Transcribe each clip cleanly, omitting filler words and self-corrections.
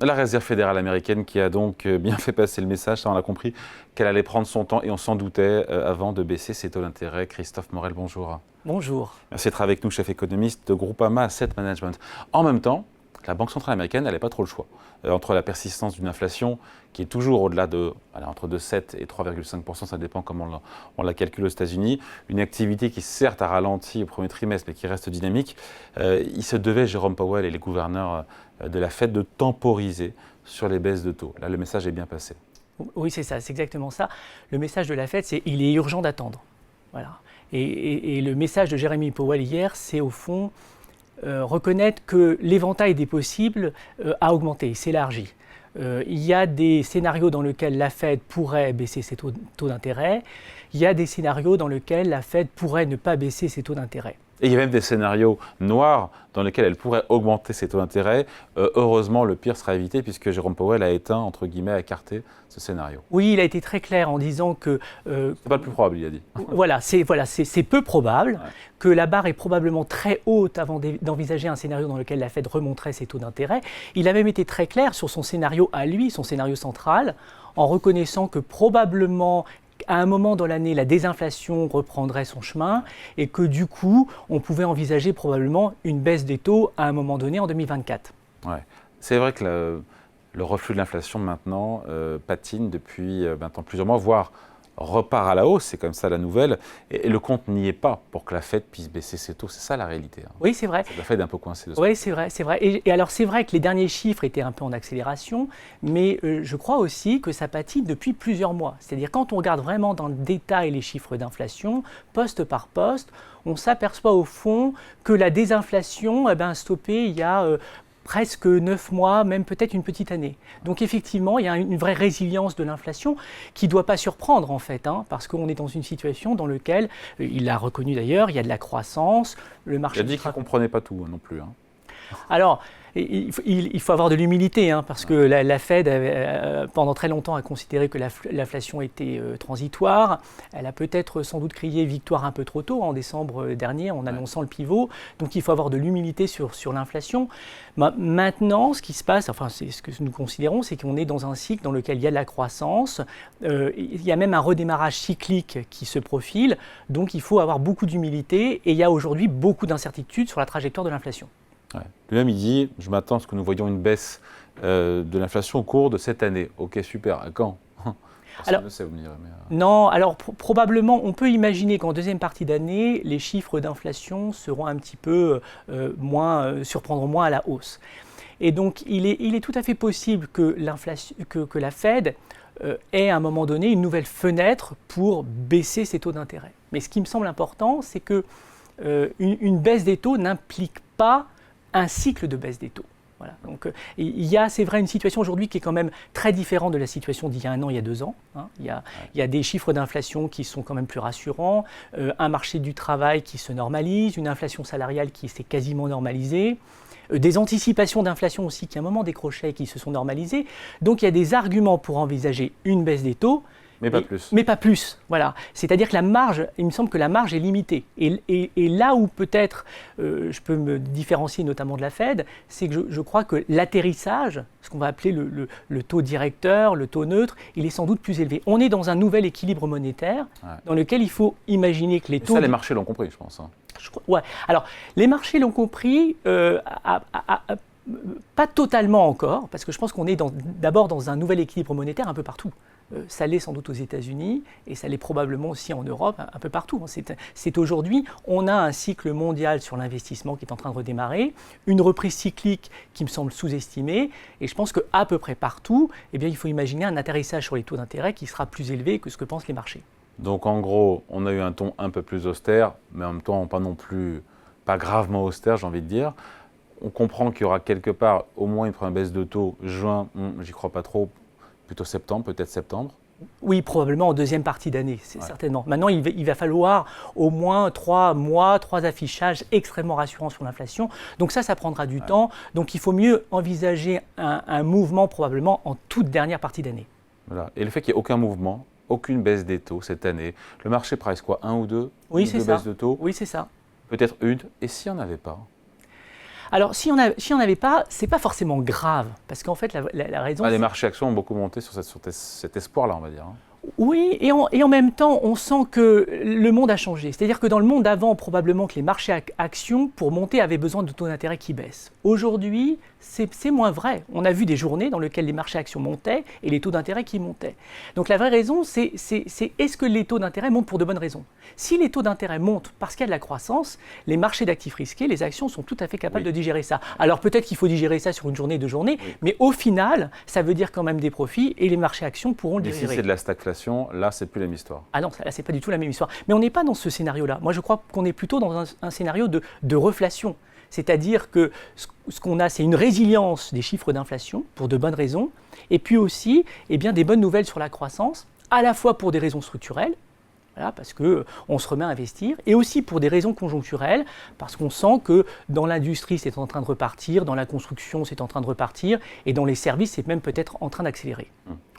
La Réserve fédérale américaine qui a donc bien fait passer le message, ça on l'a compris, qu'elle allait prendre son temps et on s'en doutait avant de baisser ses taux d'intérêt. Christophe Morel, bonjour. Bonjour. Merci d'être avec nous, chef économiste de Groupama Asset Management. En même temps, la Banque centrale américaine n'avait pas trop le choix. Entre la persistance d'une inflation qui est toujours au-delà de, entre 2,7 et 3,5%, ça dépend comment on la calcule aux États-Unis, une activité qui certes a ralenti au premier trimestre mais qui reste dynamique, il se devait, Jérôme Powell et les gouverneurs de la Fed, de temporiser sur les baisses de taux. Là, le message est bien passé. Oui, c'est ça, c'est exactement ça. Le message de la Fed, c'est qu'il est urgent d'attendre. Voilà. Et le message de Jeremy Powell hier, c'est au fond reconnaître que l'éventail des possibles a augmenté, s'élargit. Il y a des scénarios dans lesquels la Fed pourrait baisser ses taux d'intérêt. Il y a des scénarios dans lesquels la Fed pourrait ne pas baisser ses taux d'intérêt. Et il y a même des scénarios noirs dans lesquels elle pourrait augmenter ses taux d'intérêt. Heureusement, le pire sera évité puisque Jérôme Powell a éteint, entre guillemets, écarté ce scénario. Oui, il a été très clair en disant que… c'est pas le plus probable, il a dit. c'est peu probable, que la barre est probablement très haute avant d'envisager un scénario dans lequel la Fed remonterait ses taux d'intérêt. Il a même été très clair sur son scénario à lui, son scénario central, en reconnaissant que probablement… à un moment dans l'année, la désinflation reprendrait son chemin et que du coup, on pouvait envisager probablement une baisse des taux à un moment donné en 2024. Ouais. C'est vrai que le reflux de l'inflation maintenant patine depuis maintenant plusieurs mois, voire repart à la hausse, c'est comme ça la nouvelle, et le compte n'y est pas pour que la Fed puisse baisser ses taux, c'est ça la réalité. Oui, c'est vrai. La Fed est un peu coincée de ça. Oui, c'est vrai. Et alors c'est vrai que les derniers chiffres étaient un peu en accélération, mais je crois aussi que ça patine depuis plusieurs mois. C'est-à-dire quand on regarde vraiment dans le détail les chiffres d'inflation, poste par poste, on s'aperçoit au fond que la désinflation a stoppé il y a presque 9 mois, même peut-être une petite année. Donc effectivement, il y a une vraie résilience de l'inflation qui ne doit pas surprendre en fait, parce qu'on est dans une situation dans laquelle, il l'a reconnu d'ailleurs, il y a de la croissance, le marché… Il a dit qu'il ne comprenait pas tout non plus. Alors, il faut avoir de l'humilité, parce que la Fed, pendant très longtemps, a considéré que l'inflation était transitoire. Elle a peut-être sans doute crié victoire un peu trop tôt en décembre dernier en annonçant le pivot. Donc il faut avoir de l'humilité sur l'inflation. Maintenant, ce qui se passe, enfin c'est ce que nous considérons, c'est qu'on est dans un cycle dans lequel il y a de la croissance. Il y a même un redémarrage cyclique qui se profile. Donc il faut avoir beaucoup d'humilité et il y a aujourd'hui beaucoup d'incertitudes sur la trajectoire de l'inflation. Ouais. Lui-même, il dit, je m'attends à ce que nous voyions une baisse de l'inflation au cours de cette année. Ok, super. À quand? Alors, le sait, vous me direz, mais non, alors probablement, on peut imaginer qu'en deuxième partie d'année, les chiffres d'inflation seront un petit peu surprendront moins à la hausse. Et donc, il est tout à fait possible que la Fed ait à un moment donné une nouvelle fenêtre pour baisser ses taux d'intérêt. Mais ce qui me semble important, c'est que une baisse des taux n'implique pas un cycle de baisse des taux. Voilà. Donc, il y a, c'est vrai, une situation aujourd'hui qui est quand même très différente de la situation d'il y a 1 an, il y a 2 ans. Il y a des chiffres d'inflation qui sont quand même plus rassurants, un marché du travail qui se normalise, une inflation salariale qui s'est quasiment normalisée, des anticipations d'inflation aussi qui à un moment décrochaient et qui se sont normalisées. Donc il y a des arguments pour envisager une baisse des taux. Mais pas plus. Mais pas plus, voilà. C'est-à-dire que la marge, il me semble que la marge est limitée. Et là où peut-être je peux me différencier notamment de la Fed, c'est que je crois que l'atterrissage, ce qu'on va appeler le taux directeur, le taux neutre, il est sans doute plus élevé. On est dans un nouvel équilibre monétaire dans lequel il faut imaginer que les taux… Ça, les marchés l'ont compris, je pense. Ouais. Alors, les marchés l'ont compris, pas totalement encore, parce que je pense qu'on est d'abord dans un nouvel équilibre monétaire un peu partout. Ça l'est sans doute aux États-Unis et ça l'est probablement aussi en Europe, un peu partout. C'est aujourd'hui, on a un cycle mondial sur l'investissement qui est en train de redémarrer, une reprise cyclique qui me semble sous-estimée, et je pense qu'à peu près partout, il faut imaginer un atterrissage sur les taux d'intérêt qui sera plus élevé que ce que pensent les marchés. Donc en gros, on a eu un ton un peu plus austère, mais en même temps pas gravement austère, j'ai envie de dire. On comprend qu'il y aura quelque part au moins une première baisse de taux juin, j'y crois pas trop, plutôt septembre, peut-être septembre. Oui, probablement en deuxième partie d'année, certainement. Maintenant, il va falloir au moins 3 mois, 3 affichages extrêmement rassurants sur l'inflation. Donc ça prendra du temps. Donc il faut mieux envisager un mouvement probablement en toute dernière partie d'année. Voilà. Et le fait qu'il n'y ait aucun mouvement, aucune baisse des taux cette année, le marché price quoi, 1 ou 2 baisses de taux? Oui, c'est ça. Peut-être une, et s'il n'y en avait pas? Alors, si on n'en avait pas, c'est pas forcément grave, parce qu'en fait, la raison... Les marchés actions ont beaucoup monté sur cet espoir-là, on va dire. Oui, et en même temps, on sent que le monde a changé. C'est-à-dire que dans le monde d'avant, probablement que les marchés actions, pour monter, avaient besoin de taux d'intérêt qui baissent. Aujourd'hui, c'est moins vrai. On a vu des journées dans lesquelles les marchés actions montaient et les taux d'intérêt qui montaient. Donc la vraie raison, c'est est-ce que les taux d'intérêt montent pour de bonnes raisons? Si les taux d'intérêt montent parce qu'il y a de la croissance, les marchés d'actifs risqués, les actions sont tout à fait capables de digérer ça. Alors peut-être qu'il faut digérer ça sur une journée, 2 journées, mais au final, ça veut dire quand même des profits et les marchés actions pourront le digérer. Si c'est de la stagflation, là, c'est plus la même histoire. Ah non, là, c'est pas du tout la même histoire. Mais on n'est pas dans ce scénario-là. Moi, je crois qu'on est plutôt dans un scénario de reflation. C'est-à-dire que ce qu'on a, c'est une résilience des chiffres d'inflation pour de bonnes raisons, et puis aussi des bonnes nouvelles sur la croissance, à la fois pour des raisons structurelles, voilà, parce qu'on se remet à investir, et aussi pour des raisons conjoncturelles, parce qu'on sent que dans l'industrie, c'est en train de repartir, dans la construction, c'est en train de repartir, et dans les services, c'est même peut-être en train d'accélérer.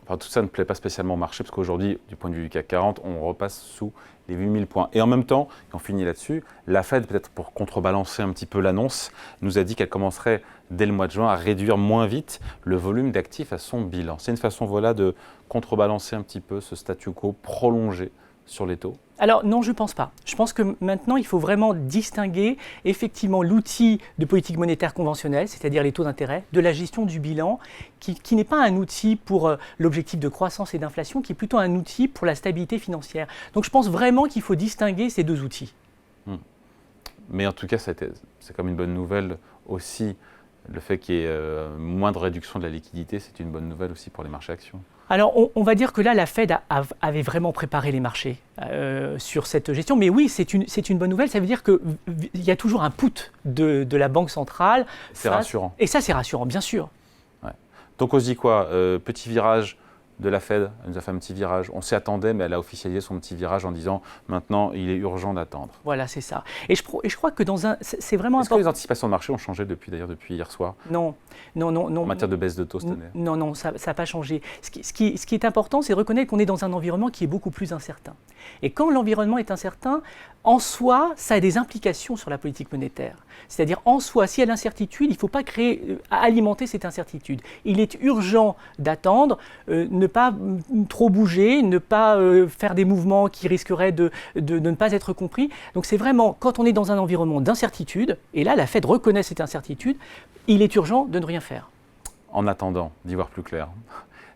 Enfin, tout ça ne plaît pas spécialement au marché, parce qu'aujourd'hui, du point de vue du CAC 40, on repasse sous les 8000 points. Et en même temps, et on finit là-dessus, la Fed, peut-être pour contrebalancer un petit peu l'annonce, nous a dit qu'elle commencerait dès le mois de juin à réduire moins vite le volume d'actifs à son bilan. C'est une façon de contrebalancer un petit peu ce statu quo prolongé sur les taux? Alors non, je ne pense pas. Je pense que maintenant, il faut vraiment distinguer effectivement l'outil de politique monétaire conventionnelle, c'est-à-dire les taux d'intérêt, de la gestion du bilan, qui n'est pas un outil pour l'objectif de croissance et d'inflation, qui est plutôt un outil pour la stabilité financière. Donc je pense vraiment qu'il faut distinguer ces 2 outils. Mais en tout cas, c'est comme une bonne nouvelle aussi. Le fait qu'il y ait moins de réduction de la liquidité, c'est une bonne nouvelle aussi pour les marchés actions. Alors, on va dire que là, la Fed avait vraiment préparé les marchés sur cette gestion. Mais oui, c'est une bonne nouvelle. Ça veut dire qu'il y a toujours un put de la Banque centrale. C'est rassurant. Et ça, c'est rassurant, bien sûr. Ouais. Donc, on se dit quoi? Petit virage de la Fed, elle nous a fait un petit virage. On s'y attendait, mais elle a officialisé son petit virage en disant maintenant, il est urgent d'attendre. Voilà, c'est ça. Et je crois que c'est vraiment important. Est-ce que les anticipations de marché ont changé depuis hier soir? Non. En matière de baisse de taux cette année? Non, ça n'a pas changé. Ce qui est important, c'est reconnaître qu'on est dans un environnement qui est beaucoup plus incertain. Et quand l'environnement est incertain, en soi, ça a des implications sur la politique monétaire. C'est-à-dire, en soi, s'il y a l'incertitude, il ne faut pas alimenter cette incertitude. Il est urgent d'attendre, ne pas trop bouger, ne pas faire des mouvements qui risqueraient de ne pas être compris. Donc c'est vraiment, quand on est dans un environnement d'incertitude, et là, la Fed reconnaît cette incertitude, il est urgent de ne rien faire. En attendant d'y voir plus clair.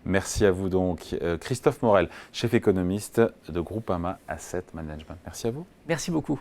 Merci à vous donc, Christophe Morel, chef économiste de Groupama Asset Management. Merci à vous. Merci beaucoup.